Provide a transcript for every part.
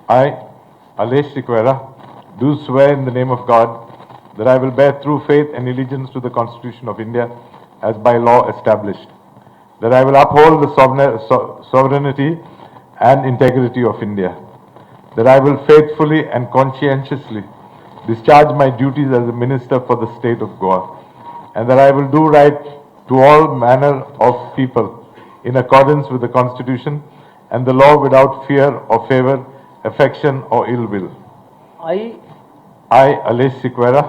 I, Aleixo Sequeiria, do swear in the name of God that I will bear true faith and allegiance to the Constitution of India as by law established, that I will uphold the sovereignty and integrity of India, that I will faithfully and conscientiously discharge my duties as a minister for the state of Goa, and that I will do right to all manner of people in accordance with the Constitution and the law without fear or favor, affection or ill will. I, Aleixo Sequeiria,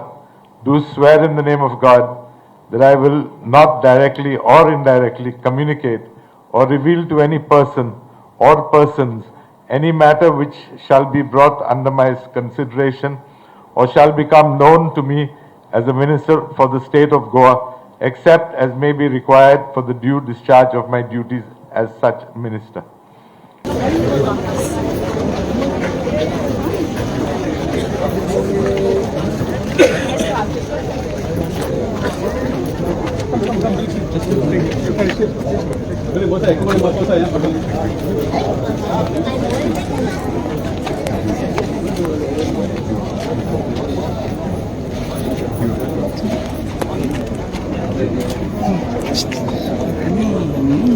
do swear in the name of God that I will not directly or indirectly communicate or reveal to any person or persons any matter which shall be brought under my consideration or shall become known to me as a minister for the state of Goa, except as may be required for the due discharge of my duties as such minister.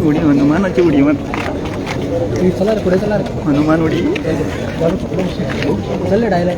उडी हनुमानाची उडी मग हनुमान उडी चल dialogue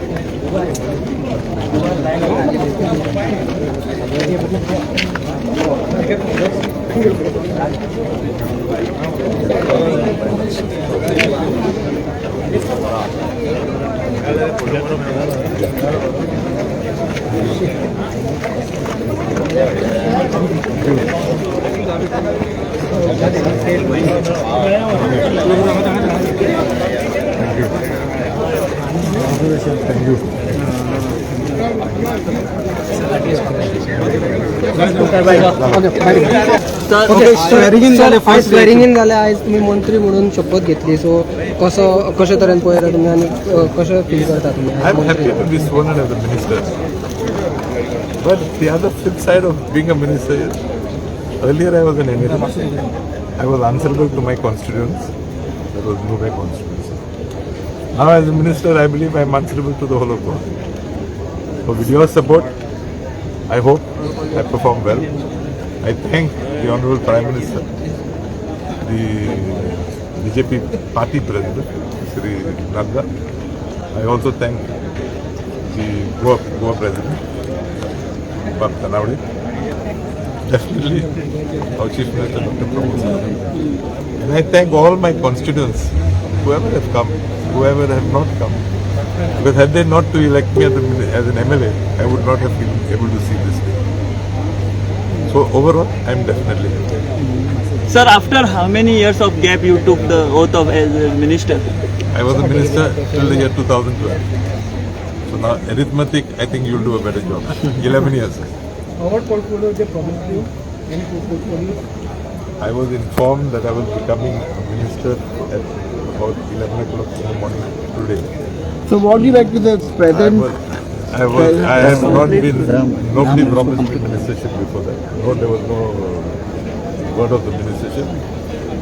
swearing in झाले आज तुम्ही मंत्री म्हणून शपथ घेतली सो कशा तरेन पळयता तुम्ही आणि कशें फील करता तुम्ही I'm happy to be sworn in as a minister. But the other flip side of being a minister is, earlier I was an MLA. I was answerable to my constituents. There was no my constituency. Now as a minister, I believe I am answerable to the whole of Goa. So with your support, I hope I perform well. I thank the Honorable Prime Minister, the BJP party president, Sri Nadda. I also thank the Goa president, Bab Tanawade. Definitely our Chief Minister, Dr. Pramod Sawant. And I thank all my constituents, whoever have come, whoever have not come. Because had they not to elect me as an MLA, I would not have been able to see this day. So overall, I am definitely happy. Sir, after how many years of gap you took the oath of as a minister? I was a minister till the year 2012. So now arithmetic, I think you'll do a better job. 11 years. What portfolio they promised you? Any portfolio? I was informed that I was becoming a minister at about 11 o'clock in the morning today. So what do you like to the present? I have not been, nobody promised me ministership before that. No, there was no word of the ministership.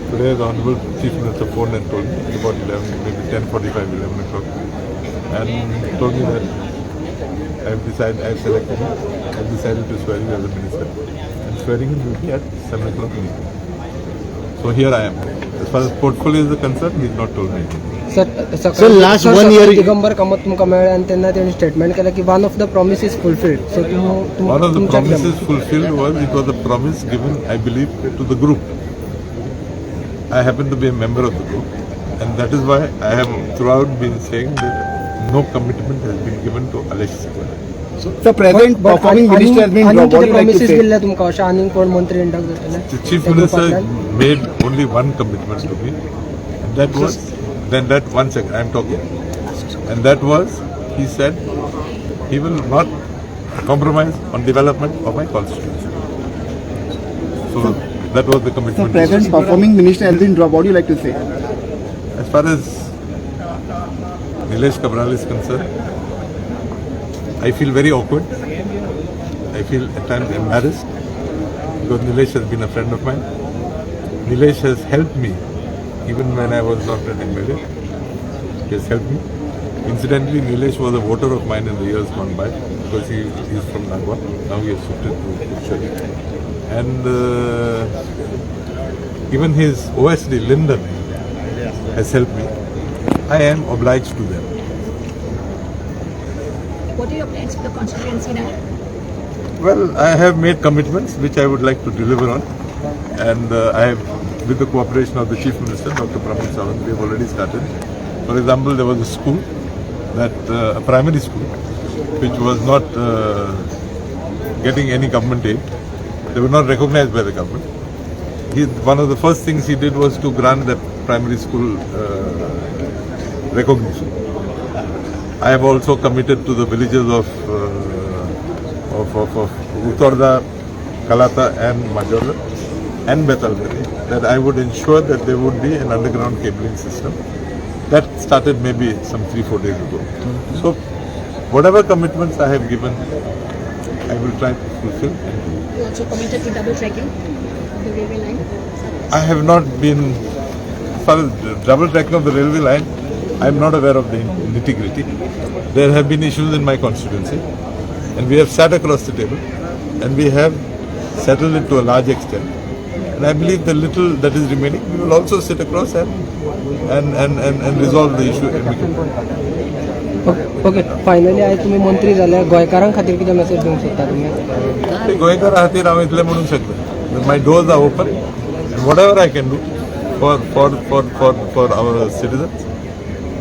Today the Honorable Chief Minister phoned and told me, it's about 11, maybe 10:45, 11 o'clock, and told me that I have selected him, I have decided to swear him as a minister. And swearing him will be at 7 o'clock in the evening. So here I am. As far as portfolio is concerned, he has not told me anything. So last 1 year Digambar Kamat तुमका मेळ्ळें आणि तेन्ना तेणी statement केलें की one of the promises fulfilled so one of the promises fulfilled was, it was a promise given, I believe, to the group. I happen to be a member of the group, and that is why I have throughout been saying that no commitment has been given to Aleixo Sequeiria. So the present performing minister has been what do you like to say? दिल्ले तुमका अशा आनीक कोण मंत्री induct जातले? The chief minister made only one commitment to me, and that was, then that 1 second, I am talking, and that was, he said he will not compromise on development of my constituency. So that was the So commitment. present performing minister has been dropped. What do you like to say? As far as Nilesh Kabral is concerned, I feel very awkward. I feel at times embarrassed because Nilesh has been a friend of mine. Nilesh has helped me even when I was not an MLA. He has helped me. Incidentally, Nilesh was a voter of mine in the years gone by because he is from Nagwa. Now he has shifted to Kushali. And even his OSD, Lyndon, has helped me. I am obliged to them. What are your plans for the constituency now? Well, I have made commitments which I would like to deliver on. And I have, with the cooperation of the Chief Minister, Dr. Pramod Sawant, we have already started. For example, there was a school, a primary school, which was not getting any government aid. They were not recognized by the government. One of the first things he did was to grant the primary school recognition. I have also committed to the villages of Uttarda, Kalata and Majorda and Betalgari that I would ensure that there would be an underground cabling system. That started maybe some 3-4 days ago. So whatever commitments I have given, I will try to fulfill. You also committed to double tracking of the railway line. I have not been, as far as the double tracking of the railway line, I am not aware of the nitty-gritty. There have been issues in my constituency and we have sat across the table and we have settled it to a large extent. And I believe the little that is remaining, we will also sit across and resolve the issue amicably. Okay finally आयज तुमी मंत्री जाल्यार गोंयकारां खातीर कितें message दिवंक सोदता तुमी ते गोंयकारा खातीर हांव इतलें म्हणूंक शकता. My doors are open and whatever I can do for our citizens,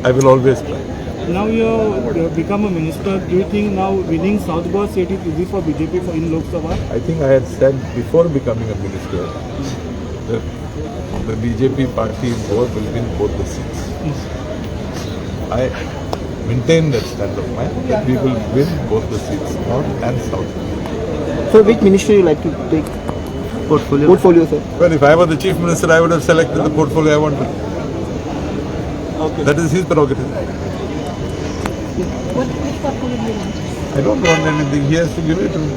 I will always try. Now you become a minister. Do you think now winning South Goa seat is easy for BJP for in Lok Sabha? I think I had said before becoming a minister that the BJP party in Goa will win both the seats. I maintain that stand of mine that we will win both the seats, North and South. So which ministry you like to take? Portfolio, sir. Well, if I were the chief minister, I would have selected the portfolio I wanted. Okay. That is his prerogative. Which portfolio do you want? I don't want anything. He has to give it to me.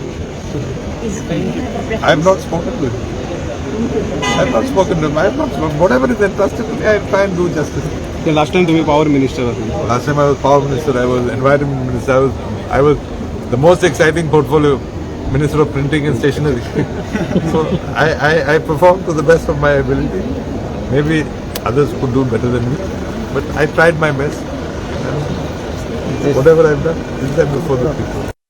I have not spoken to him. I have not spoken to him. I have not spoken. Whatever is entrusted to me, I try and do justice. The last time you were power minister. Last time I was power minister, I was environment minister, I was the most exciting portfolio minister of printing and stationery. So I performed to the best of my ability. Maybe others could do better than me, but I tried my best. And whatever I've done is done before the people.